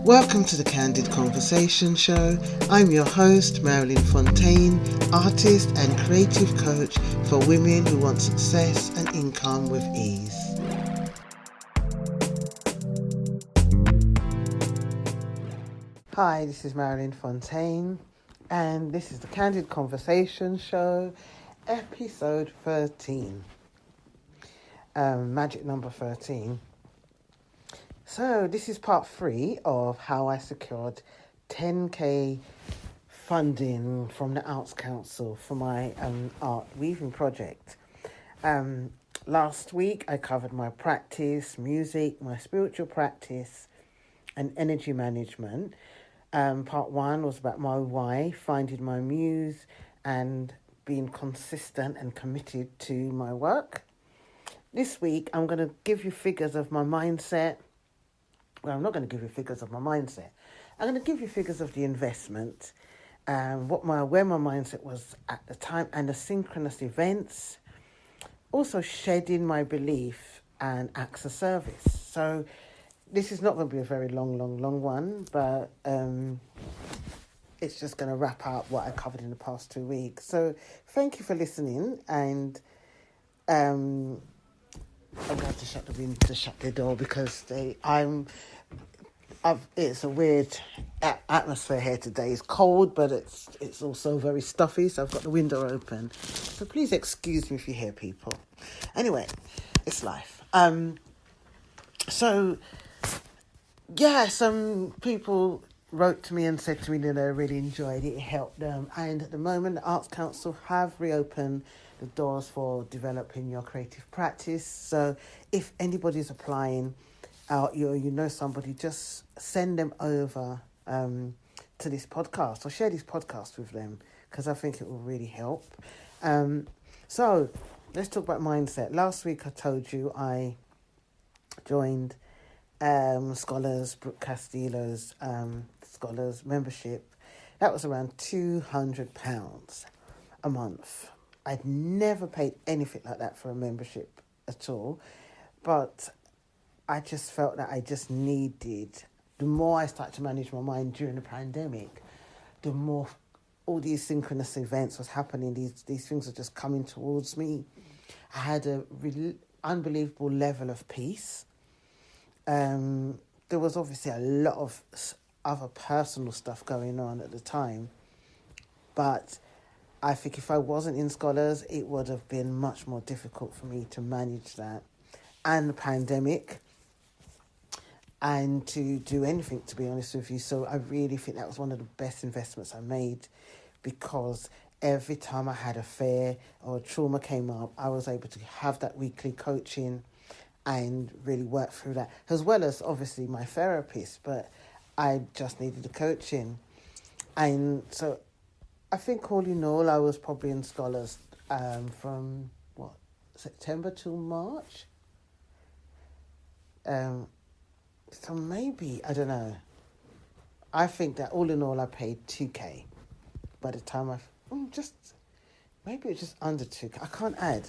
Welcome to the Candid Conversation Show. I'm your host, Marilyn Fontaine, artist and creative coach for women who want success and income with ease. Hi, this is Marilyn Fontaine, and this is the Candid Conversation Show, episode 13. Magic number 13. So this is part 3 of how I secured 10k funding from the Arts Council for my art weaving project. Last week I covered my practice, music, my spiritual practice and energy management. Part 1 was about my why, finding my muse and being consistent and committed to my work. This week I'm going to give you figures of my mindset. Well, I'm not going to give you figures of my mindset. I'm going to give you figures of the investment, where my mindset was at the time, and the synchronous events. Also shedding my belief and acts of service. So this is not going to be a very long one, but it's just going to wrap up what I covered in the past 2 weeks. So thank you for listening, and I'm going to have to shut the door because it's a weird atmosphere here today. It's cold, but it's also very stuffy, so I've got the window open. So please excuse me if you hear people. Anyway, it's life. Some people wrote to me and said to me that they really enjoyed it. It helped them. And at the moment, the Arts Council have reopened the doors for developing your creative practice. So if anybody's applying, you know somebody, just send them over to this podcast or share this podcast with them, because I think it will really help. So let's talk about mindset. Last week I told you I joined Scholars, Brooke Castillo's Scholars membership. That was around £200 a month. I'd never paid anything like that for a membership at all, but I just felt that I just needed, the more I started to manage my mind during the pandemic, the more all these synchronous events was happening. These things were just coming towards me. I had a really unbelievable level of peace. There was obviously a lot of other personal stuff going on at the time, but I think if I wasn't in Scholars, it would have been much more difficult for me to manage that and the pandemic and to do anything, to be honest with you. So I really think that was one of the best investments I made, because every time I had a fear or a trauma came up, I was able to have that weekly coaching and really work through that, as well as obviously my therapist, but I just needed the coaching. And so I think all in all, I was probably in Scholars from September till March. So maybe, I don't know. I think that all in all, I paid 2k. By the time maybe it's just under 2k. I can't add.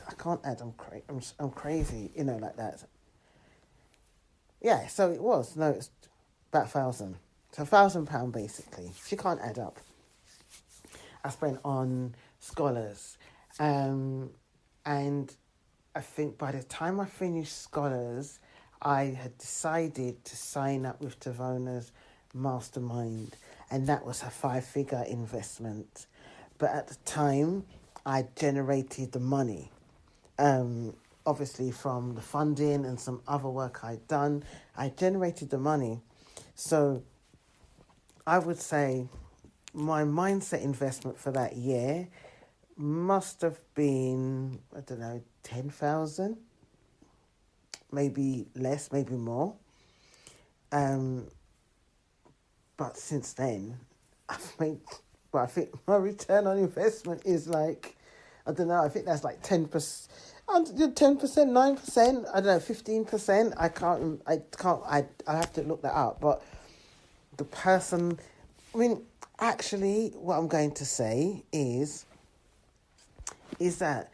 I'm crazy, like that. Yeah, so it was. No, it's about 1,000. So £1,000 basically. She can't add up. I spent on Scholars. And I think by the time I finished Scholars, I had decided to sign up with Tavona's mastermind, and that was a 5-figure investment. But at the time, I generated the money, obviously from the funding and some other work I'd done. I generated the money. So I would say my mindset investment for that year must have been, 10,000. Maybe less, maybe more. But since then, I've made, I think my return on investment is like, I think that's like 10%, 10%, 9%, 15%. I have to look that up. But the person, actually what I'm going to say is that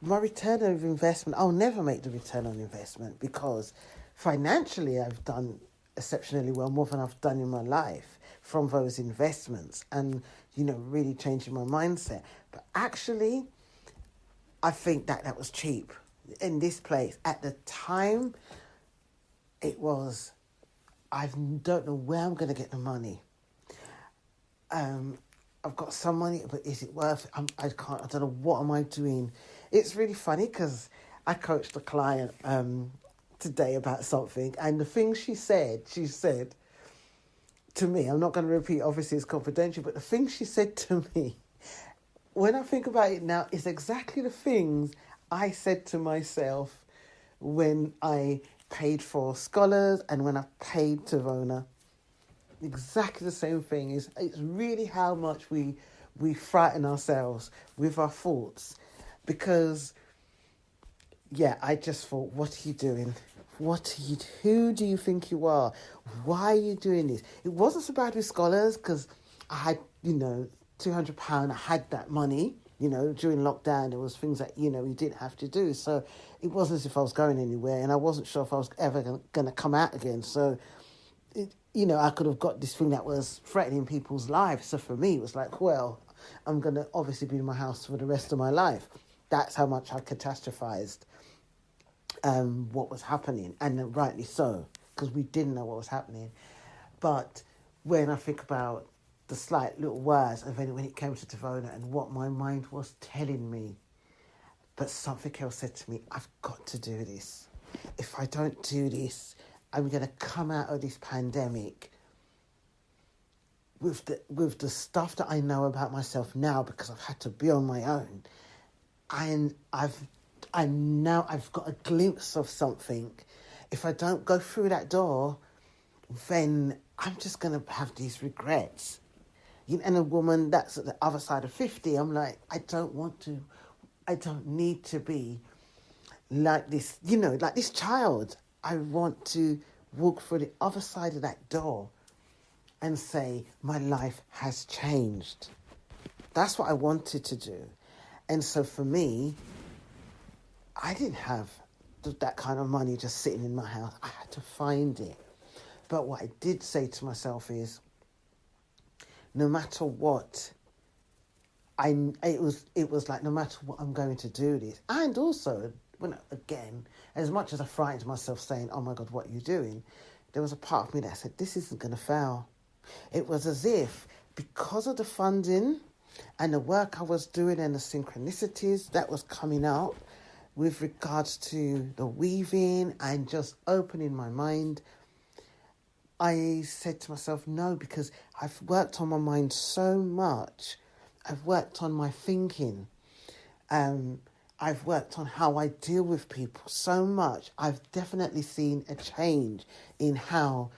my return on investment, I'll never make the return on investment, because financially I've done exceptionally well, more than I've done in my life from those investments and, really changing my mindset. But actually, I think that was cheap in this place. At the time, it was, I don't know where I'm going to get the money. I've got some money, but is it worth it? I don't know, what am I doing? It's really funny because I coached a client today about something, and the thing she said to me, I'm not going to repeat, obviously it's confidential, but the thing she said to me, when I think about it now, is exactly the things I said to myself when I paid for scholars and when I paid to Vona. Exactly the same thing. It's really how much we frighten ourselves with our thoughts. Because, I just thought, what are you doing? Who do you think you are? Why are you doing this? It wasn't so bad with scholars because I had, £200. I had that money. During lockdown, there was things that, we didn't have to do. So it wasn't as if I was going anywhere, and I wasn't sure if I was ever going to come out again. So, I could have got this thing that was threatening people's lives. So for me, it was like, well, I'm going to obviously be in my house for the rest of my life. That's how much I catastrophized what was happening, and rightly so, because we didn't know what was happening. But when I think about the slight little words, and then when it came to Devona and what my mind was telling me, but something else said to me, I've got to do this. If I don't do this, I'm going to come out of this pandemic with the stuff that I know about myself now, because I've had to be on my own, and I've got a glimpse of something. If I don't go through that door, then I'm just going to have these regrets. And a woman that's at the other side of 50, I'm like, I don't need to be like this, like this child. I want to walk through the other side of that door and say, my life has changed. That's what I wanted to do. And so for me, I didn't have that kind of money just sitting in my house. I had to find it. But what I did say to myself is, no matter what, it was like, no matter what, I'm going to do this. And also, again, as much as I frightened myself saying, oh my God, what are you doing? There was a part of me that said, this isn't going to fail. It was as if, because of the funding and the work I was doing and the synchronicities that was coming out with regards to the weaving and just opening my mind, I said to myself, no, because I've worked on my mind so much. I've worked on my thinking. I've worked on how I deal with people so much. I've definitely seen a change in how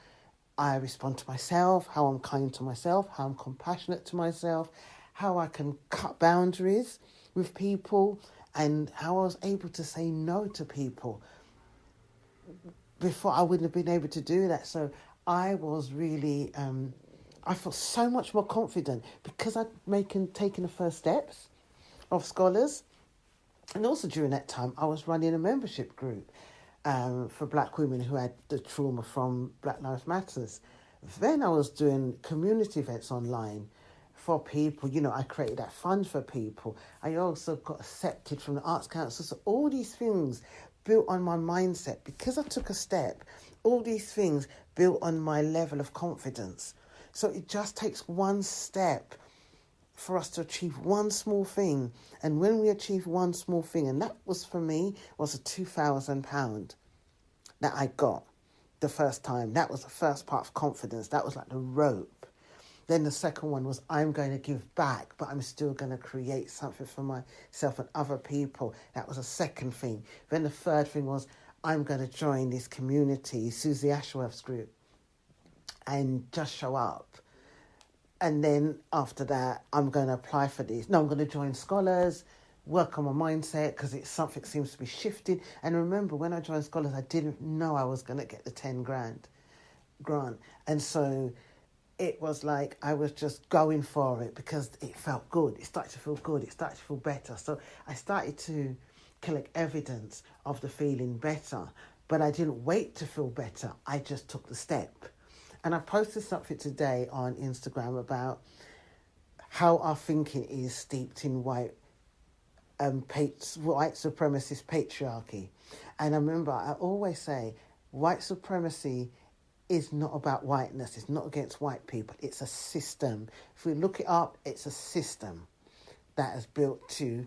I respond to myself, how I'm kind to myself, how I'm compassionate to myself, how I can cut boundaries with people, and how I was able to say no to people. Before, I wouldn't have been able to do that. So I was really, I felt so much more confident because I'd taken the first steps of scholars. And also during that time, I was running a membership group for Black women who had the trauma from Black Lives Matters. Then I was doing community events online for people. I created that fund for people. I also got accepted from the Arts Council. So all these things built on my mindset. Because I took a step, all these things built on my level of confidence. So it just takes one step for us to achieve one small thing. And when we achieve one small thing, and that was for me, was a £2,000 that I got the first time. That was the first part of confidence. That was like the rope. Then the second one was, I'm going to give back, but I'm still going to create something for myself and other people. That was a second thing. Then the third thing was, I'm going to join this community, Susie Ashworth's group, and just show up. And then after that, I'm going to apply for these. No, I'm going to join scholars, work on my mindset, because something seems to be shifting. And remember, when I joined scholars, I didn't know I was going to get the 10 grand grant. And so it was like I was just going for it because it felt good. It started to feel good. It started to feel better. So I started to collect evidence of the feeling better. But I didn't wait to feel better. I just took the step. And I posted something today on Instagram about how our thinking is steeped in white supremacist patriarchy. And I remember I always say white supremacy is not about whiteness. It's not against white people. It's a system. If we look it up, it's a system that is built to,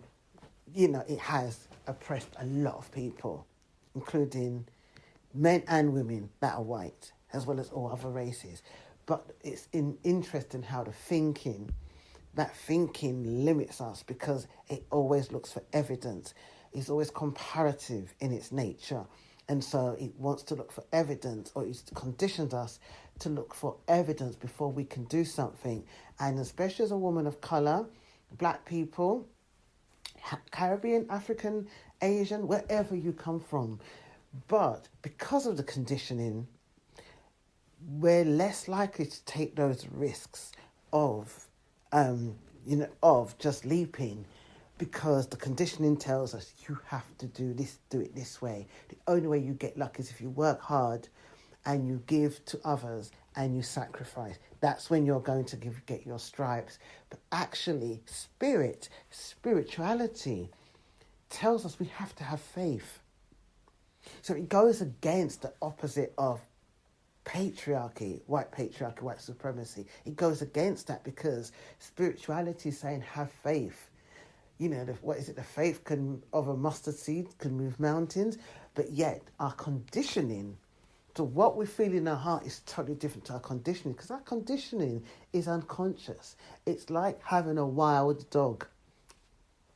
it has oppressed a lot of people, including men and women that are white, as well as all other races. But it's interesting how that thinking limits us because it always looks for evidence. It's always comparative in its nature. And so it wants to look for evidence, or it conditions us to look for evidence before we can do something. And especially as a woman of colour, black people, Caribbean, African, Asian, wherever you come from. But because of the conditioning, we're less likely to take those risks of just leaping, because the conditioning tells us you have to do it this way. The only way you get luck is if you work hard and you give to others and you sacrifice. That's when you're going to get your stripes. But actually, spirituality tells us we have to have faith. So it goes against the opposite of patriarchy, white supremacy. It goes against that because spirituality is saying have faith. The faith of a mustard seed can move mountains, but yet our conditioning to what we feel in our heart is totally different to our conditioning, because our conditioning is unconscious. It's like having a wild dog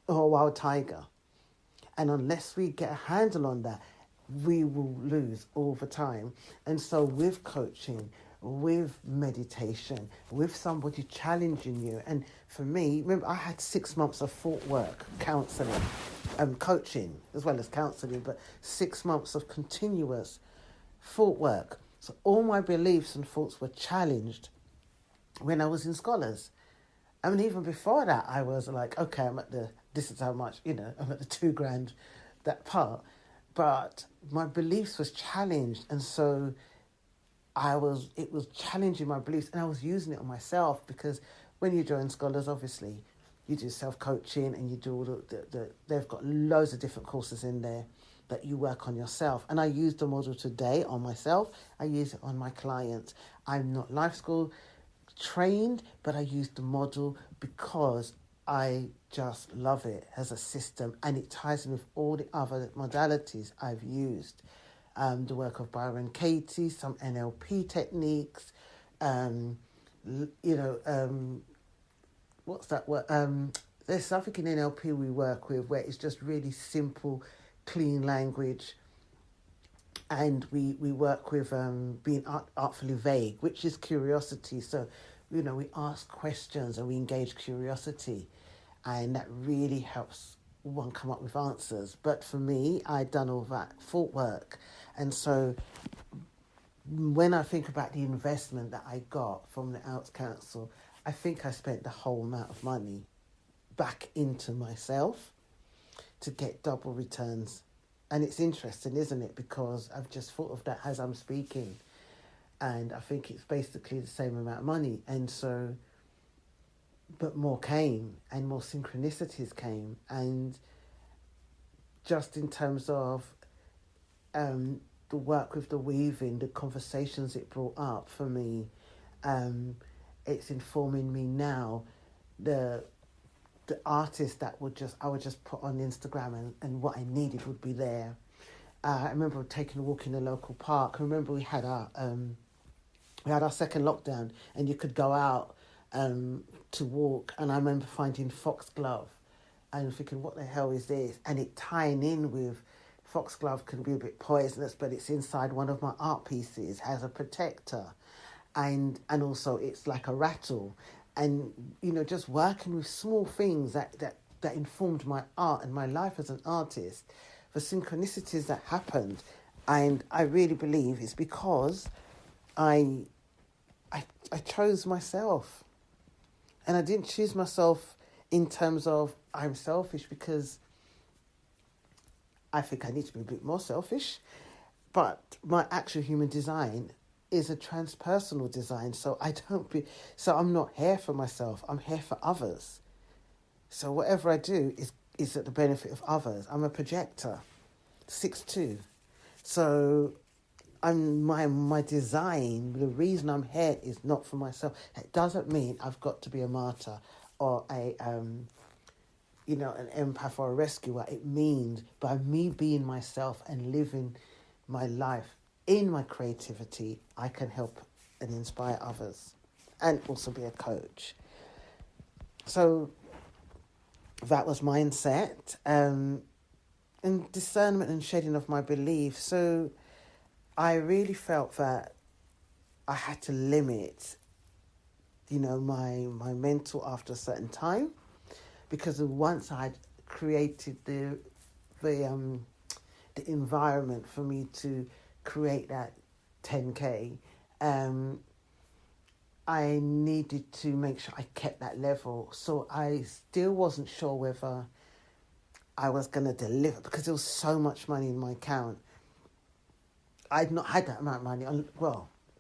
or a wild tiger. And unless we get a handle on that, we will lose all the time. And so with coaching, with meditation, with somebody challenging you. And for me, remember, I had 6 months of thought work, counselling, coaching as well as counselling, but 6 months of continuous thought work. So all my beliefs and thoughts were challenged when I was in Scholars. I mean, even before that, I was like, okay, this is how much, I'm at the $2,000, that part. But my beliefs was challenged. And so it was challenging my beliefs, and I was using it on myself, because when you join Scholars, obviously, you do self-coaching and you do all they've got loads of different courses in there that you work on yourself. And I use the model today on myself. I use it on my clients. I'm not life school trained, but I use the model because I just love it as a system, and it ties in with all the other modalities I've used. The work of Byron Katie, some NLP techniques, what's that word? There's something in NLP we work with where it's just really simple, clean language, and we work with being artfully vague, which is curiosity. So, we ask questions and we engage curiosity, and that really helps one come up with answers. But for me, I'd done all that thought work. And so when I think about the investment that I got from the Arts Council, I think I spent the whole amount of money back into myself to get double returns. And it's interesting, isn't it? Because I've just thought of that as I'm speaking. And I think it's basically the same amount of money. And so, but more came, and more synchronicities came. And just in terms of the work with the weaving, the conversations it brought up for me, it's informing me now. The artist that I would just put on Instagram, and what I needed would be there. I remember taking a walk in the local park. I remember we had our second lockdown, and you could go out to walk. And I remember finding foxglove and thinking, what the hell is this? And it tying in with foxglove can be a bit poisonous, but it's inside one of my art pieces, has a protector. And also it's like a rattle. And, just working with small things that informed my art and my life as an artist, the synchronicities that happened. And I really believe it's because I chose myself. And I didn't choose myself in terms of I'm selfish, because I think I need to be a bit more selfish. But my actual human design is a transpersonal design. So I'm not here for myself. I'm here for others. So whatever I do is at the benefit of others. I'm a projector, 6'2". So my design, the reason I'm here is not for myself. It doesn't mean I've got to be a martyr or an empath or a rescuer. It means by me being myself and living my life in my creativity, I can help and inspire others and also be a coach. So that was mindset, and discernment and shedding of my belief. So I really felt that I had to limit, my mental after a certain time, because once I'd created the environment for me to create that 10K, I needed to make sure I kept that level. So I still wasn't sure whether I was going to deliver, because there was so much money in my account. I'd not had that amount of money,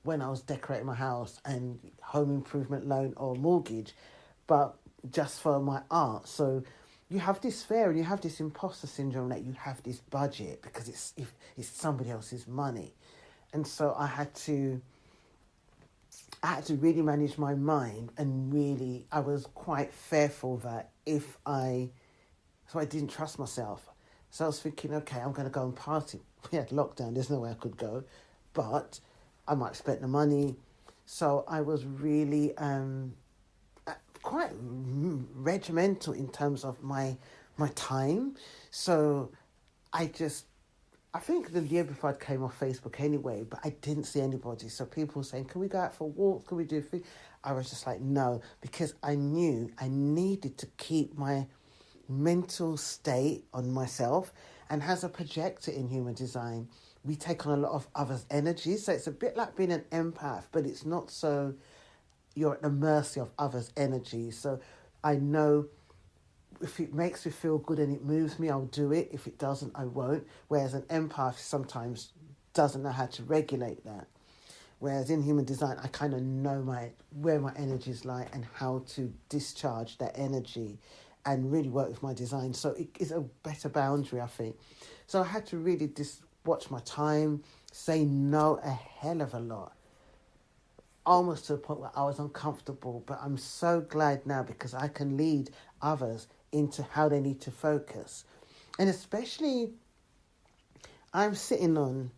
when I was decorating my house and home improvement loan or mortgage, but just for my art. So you have this fear and you have this imposter syndrome that you have this budget because it's somebody else's money. And so I had to really manage my mind, and really I was quite fearful that so I didn't trust myself. So I was thinking, okay, I'm going to go and party. We had lockdown, there's nowhere I could go, but I might spend the money. So I was really quite regimental in terms of my time. So I think the year before I came off Facebook anyway, but I didn't see anybody. So people were saying, can we go out for a walk? Can we do food? I was just like, no, because I knew I needed to keep my mental state on myself. And as a projector in human design, we take on a lot of others' energy. So it's a bit like being an empath, but it's not so you're at the mercy of others' energy. So I know if it makes me feel good and it moves me, I'll do it. If it doesn't, I won't. Whereas an empath sometimes doesn't know how to regulate that. Whereas in human design, I kind of know where my energy lie and how to discharge that energy and really work with my design. So it is a better boundary, I think. So I had to really watch my time, say no a hell of a lot, almost to the point where I was uncomfortable. But I'm so glad now because I can lead others into how they need to focus. And especially, I'm sitting on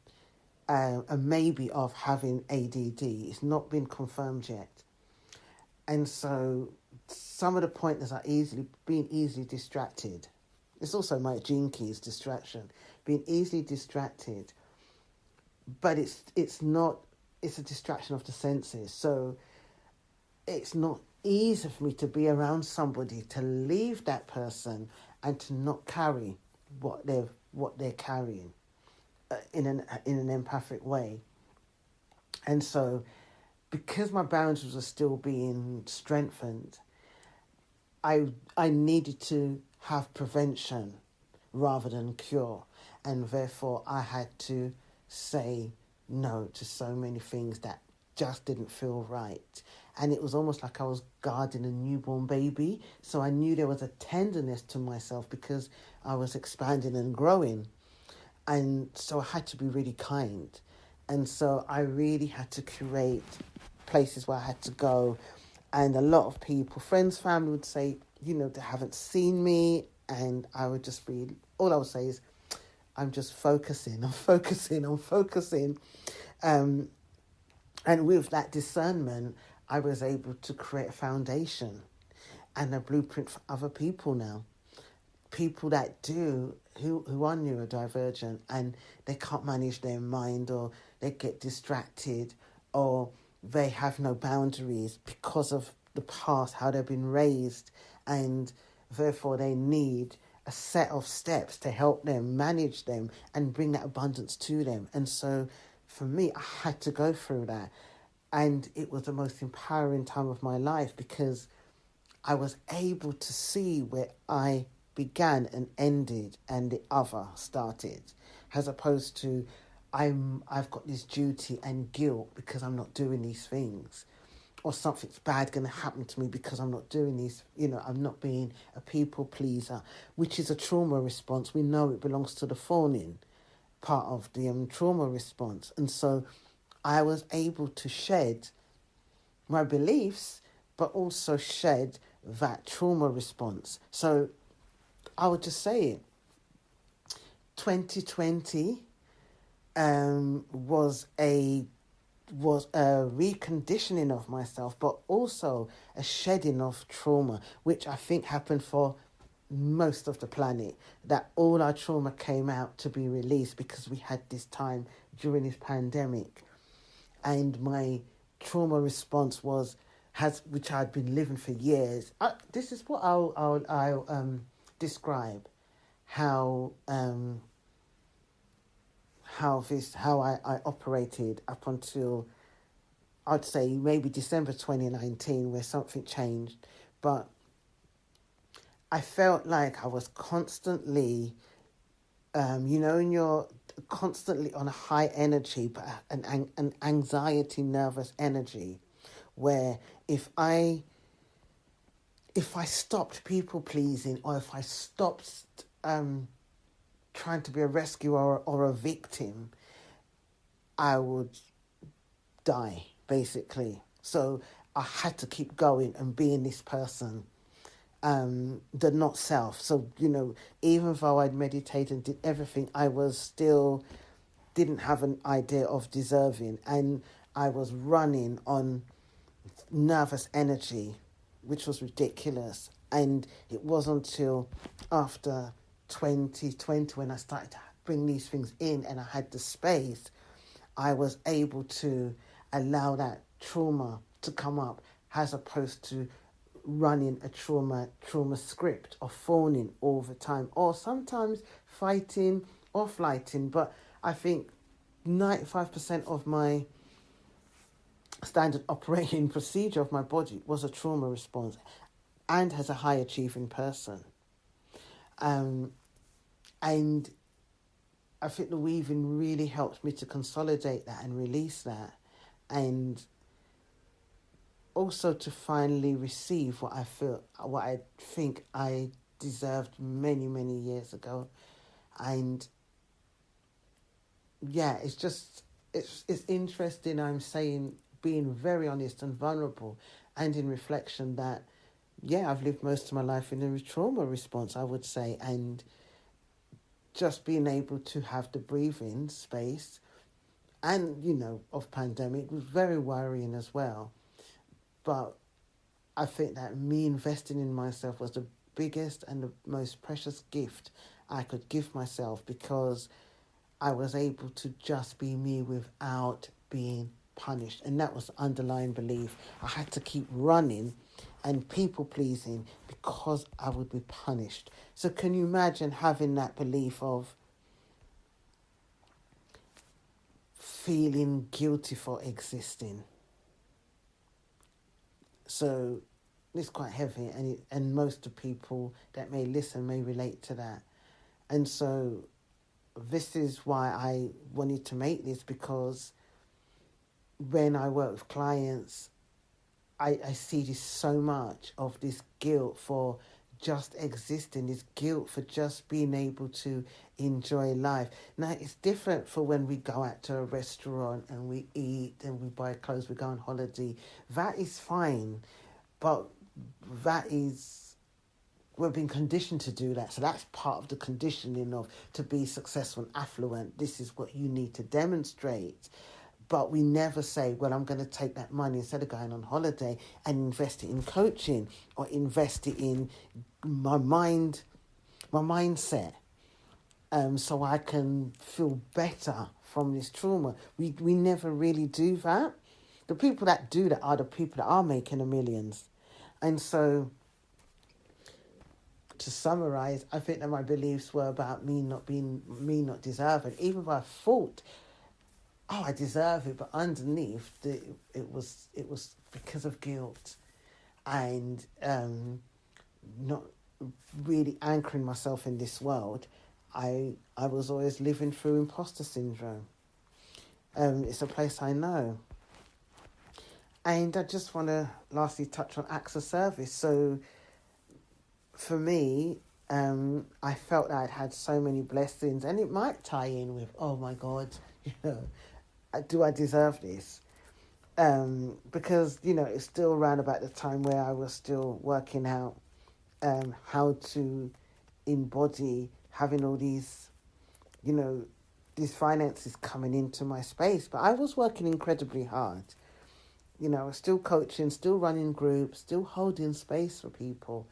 a maybe of having ADD. It's not been confirmed yet. And so some of the pointers are being easily distracted. It's also my gene keys, distraction, being easily distracted. But it's a distraction of the senses. So it's not easy for me to be around somebody, to leave that person and to not carry what they're carrying in an empathic way. And so because my boundaries are still being strengthened, I needed to have prevention rather than cure. And therefore I had to say no to so many things that just didn't feel right. And it was almost like I was guarding a newborn baby. So I knew there was a tenderness to myself because I was expanding and growing. And so I had to be really kind. And so I really had to curate places where I had to go. And a lot of people, friends, family would say, they haven't seen me. And I would just all I would say is, I'm just focusing. And with that discernment, I was able to create a foundation and a blueprint for other people now. People that who are neurodivergent and they can't manage their mind, or they get distracted, or they have no boundaries because of the past, how they've been raised, and therefore they need a set of steps to help them manage them and bring that abundance to them. And so for me, I had to go through that. And it was the most empowering time of my life because I was able to see where I began and ended and the other started, as opposed to I've got this duty and guilt because I'm not doing these things, or something's bad going to happen to me because I'm not doing these, I'm not being a people pleaser, which is a trauma response. We know it belongs to the fawning part of the trauma response. And so I was able to shed my beliefs, but also shed that trauma response. So I would just say it. 2020 was a reconditioning of myself, but also a shedding of trauma, which I think happened for most of the planet, that all our trauma came out to be released because we had this time during this pandemic. And my trauma response which I'd been living for years. This is what I'll describe how I operated up until, I'd say, maybe December 2019, where something changed. But I felt like I was constantly, and you're constantly on a high energy, but an anxiety, nervous energy, where if I stopped people pleasing, or if I stopped trying to be a rescuer or a victim, I would die, basically. So I had to keep going and being this person, the not self. So, even though I'd meditated and did everything, I was still didn't have an idea of deserving. And I was running on nervous energy, which was ridiculous. And it wasn't until after 2020 when I started to bring these things in and I had the space, I was able to allow that trauma to come up, as opposed to running a trauma script or phoning all the time, or sometimes fighting or flighting. But I think 95% of my standard operating procedure of my body was a trauma response, and as a high achieving person. And I think the weaving really helped me to consolidate that and release that, and also to finally receive what I think I deserved many, many years ago. And yeah, it's interesting. I'm saying, being very honest and vulnerable, and in reflection, that yeah, I've lived most of my life in a trauma response, I would say, and just being able to have the breathing space and, of pandemic was very worrying as well. But I think that me investing in myself was the biggest and the most precious gift I could give myself, because I was able to just be me without being punished. And that was the underlying belief. I had to keep running and people pleasing because I would be punished. So can you imagine having that belief of feeling guilty for existing? So it's quite heavy, and most of the people that may listen may relate to that. And so this is why I wanted to make this, because when I work with clients, I see this so much of this guilt for just existing, this guilt for just being able to enjoy life. Now, it's different for when we go out to a restaurant and we eat and we buy clothes, we go on holiday. That is fine, but we've been conditioned to do that. So that's part of the conditioning of, to be successful and affluent, this is what you need to demonstrate. But we never say, well, I'm going to take that money, instead of going on holiday, and invest it in coaching, or invest it in my mindset, so I can feel better from this trauma. We never really do that. The people that do that are the people that are making the millions. And so, to summarize, I think that my beliefs were about me not deserving, even though I thought, I deserve it, but underneath it was because of guilt, and not really anchoring myself in this world. I was always living through imposter syndrome. It's a place I know. And I just want to lastly touch on acts of service. So for me, I felt that I'd had so many blessings, and it might tie in with, oh my God, do I deserve this? Because, it's still around about the time where I was still working out how to embody having all these, these finances coming into my space. But I was working incredibly hard. Still coaching, still running groups, still holding space for people.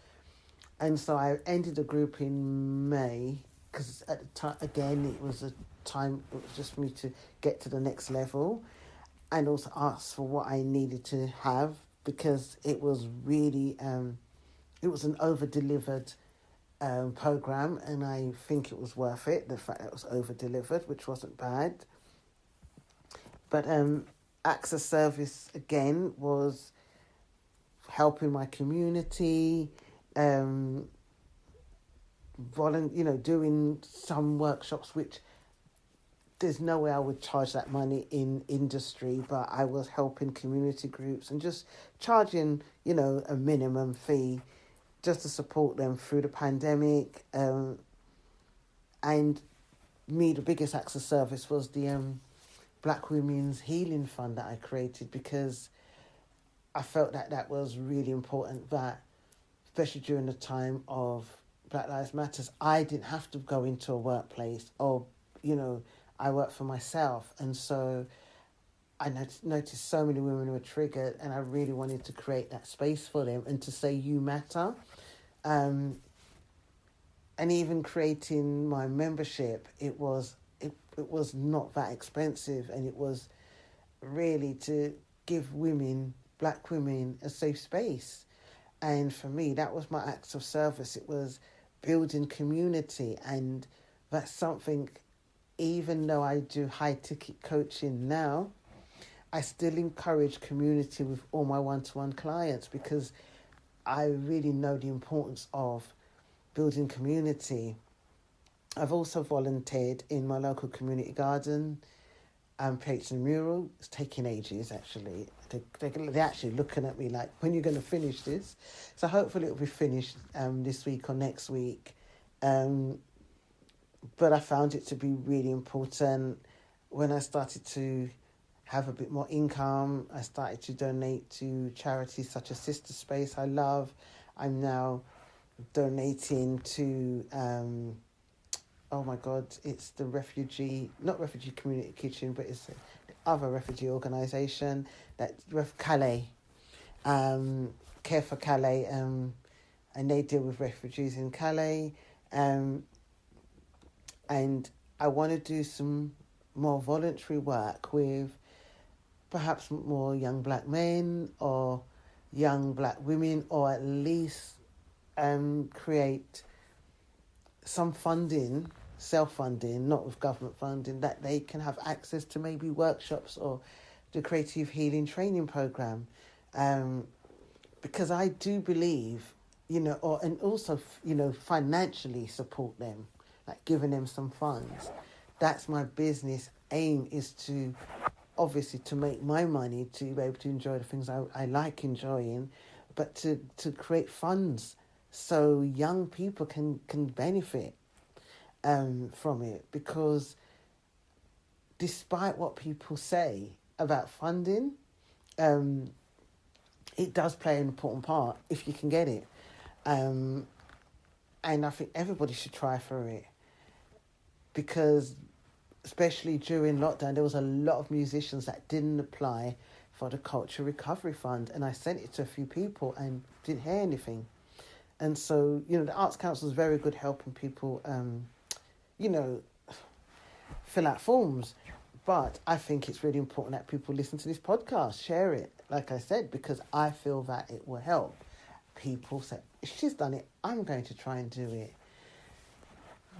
And so I ended a group in May because at the time, again, it was just for me to get to the next level and also ask for what I needed to have, because it was really, it was an over-delivered program, and I think it was worth it, the fact that it was over-delivered, which wasn't bad. But acts of service, again, was helping my community, doing some workshops, which there's no way I would charge that money in industry, but I was helping community groups and just charging, a minimum fee just to support them through the pandemic. And the biggest acts of service was the Black Women's Healing Fund that I created, because I felt that was really important, that especially during the time of Black Lives Matters, I didn't have to go into a workplace, or, I worked for myself. And so I noticed so many women were triggered, and I really wanted to create that space for them and to say, you matter. And even creating my membership, it was not that expensive, and it was really to give women, Black women, a safe space. And for me, that was my acts of service. It was building community, and that's something, even though I do high-ticket coaching now, I still encourage community with all my one-to-one clients, because I really know the importance of building community. I've also volunteered in my local community garden and painted a mural. It's taking ages, actually. They're actually looking at me like, when are you going to finish this? So hopefully it'll be finished this week or next week. But I found it to be really important. When I started to have a bit more income, I started to donate to charities such as Sister Space, I love. I'm now donating to, oh my God, it's the not Refugee Community Kitchen, but it's the other refugee organisation, that Calais, Care for Calais, and they deal with refugees in Calais. And I want to do some more voluntary work with perhaps more young Black men or young Black women, or at least create some funding, self-funding, not with government funding, that they can have access to maybe workshops or the creative healing training program. Because I do believe, and also, financially support them, like giving them some funds. That's my business aim, is to, obviously, to make my money, to be able to enjoy the things I like enjoying, but to create funds so young people can benefit from it. Because despite what people say about funding, it does play an important part if you can get it. And I think everybody should try for it, because especially during lockdown, there was a lot of musicians that didn't apply for the Culture Recovery Fund, and I sent it to a few people and didn't hear anything. And so, the Arts Council is very good helping people, fill out forms. But I think it's really important that people listen to this podcast, share it, like I said, because I feel that it will help people say, if she's done it, I'm going to try and do it.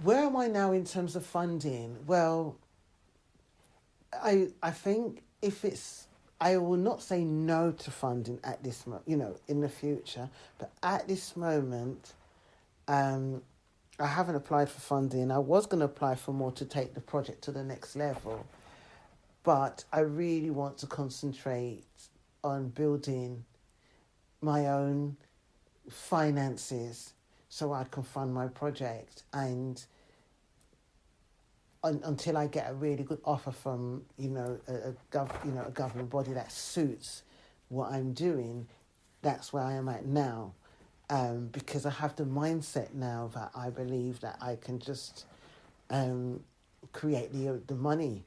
Where am I now in terms of funding? Well, I think I will not say no to funding at this moment, in the future, but at this moment, I haven't applied for funding. I was going to apply for more to take the project to the next level. But I really want to concentrate on building my own finances so I can fund my project, and until I get a really good offer from a government body that suits what I'm doing, that's where I am at now. Because I have the mindset now that I believe that I can just create the money,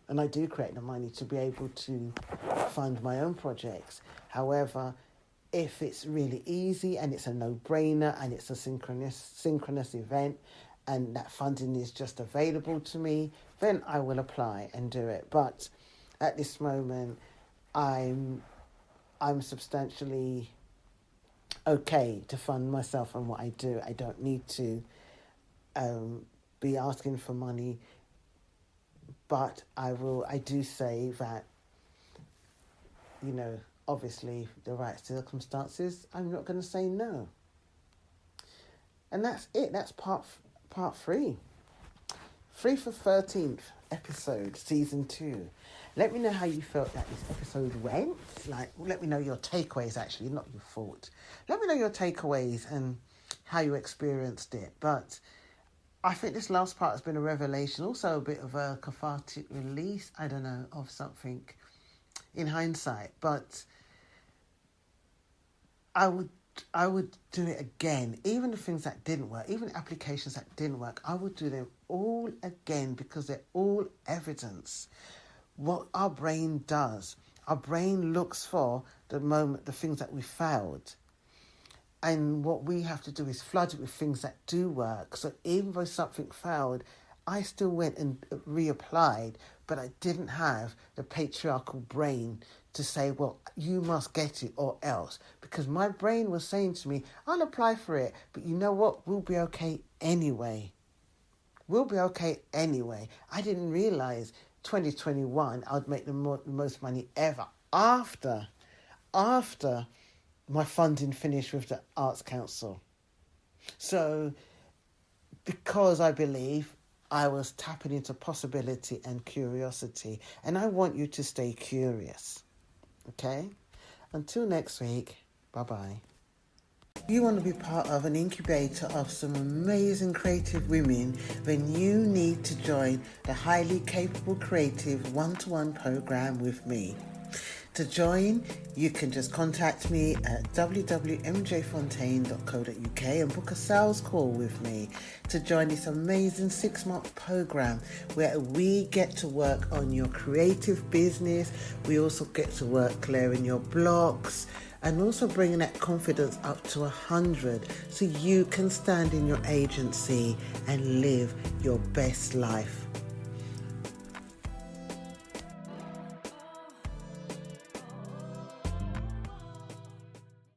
and I do create the money to be able to fund my own projects. However, if it's really easy and it's a no-brainer and it's a synchronous event and that funding is just available to me, then I will apply and do it. But at this moment, I'm substantially okay to fund myself and what I do. I don't need to be asking for money, but I do say that, obviously the right circumstances, I'm not going to say no. And that's it. That's part 3. 3 for 13th episode, season 2. Let me know how you felt that this episode went. Let me know your takeaways, actually, not your fault. Let me know your takeaways and how you experienced it. But I think this last part has been a revelation, also a bit of a cathartic release, I don't know, of something in hindsight. But I would do it again. Even the things that didn't work, even applications that didn't work, I would do them all again, because they're all evidence. What our brain does, our brain looks for the things that we failed. And what we have to do is flood it with things that do work. So even though something failed, I still went and reapplied, but I didn't have the patriarchal brain to say, well, you must get it or else. Because my brain was saying to me, I'll apply for it, but you know what? We'll be okay anyway. We'll be okay anyway. I didn't realise 2021 I'd make the most money ever after my funding finished with the Arts Council. So because I believe I was tapping into possibility and curiosity, and I want you to stay curious. Okay? Until next week, bye-bye. You want to be part of an incubator of some amazing creative women, then you need to join the Highly Capable Creative one-to-one program with me. To join, you can just contact me at www.mjfontaine.co.uk and book a sales call with me to join this amazing 6-month program where we get to work on your creative business. We also get to work clearing your blocks and also bringing that confidence up to 100 so you can stand in your agency and live your best life.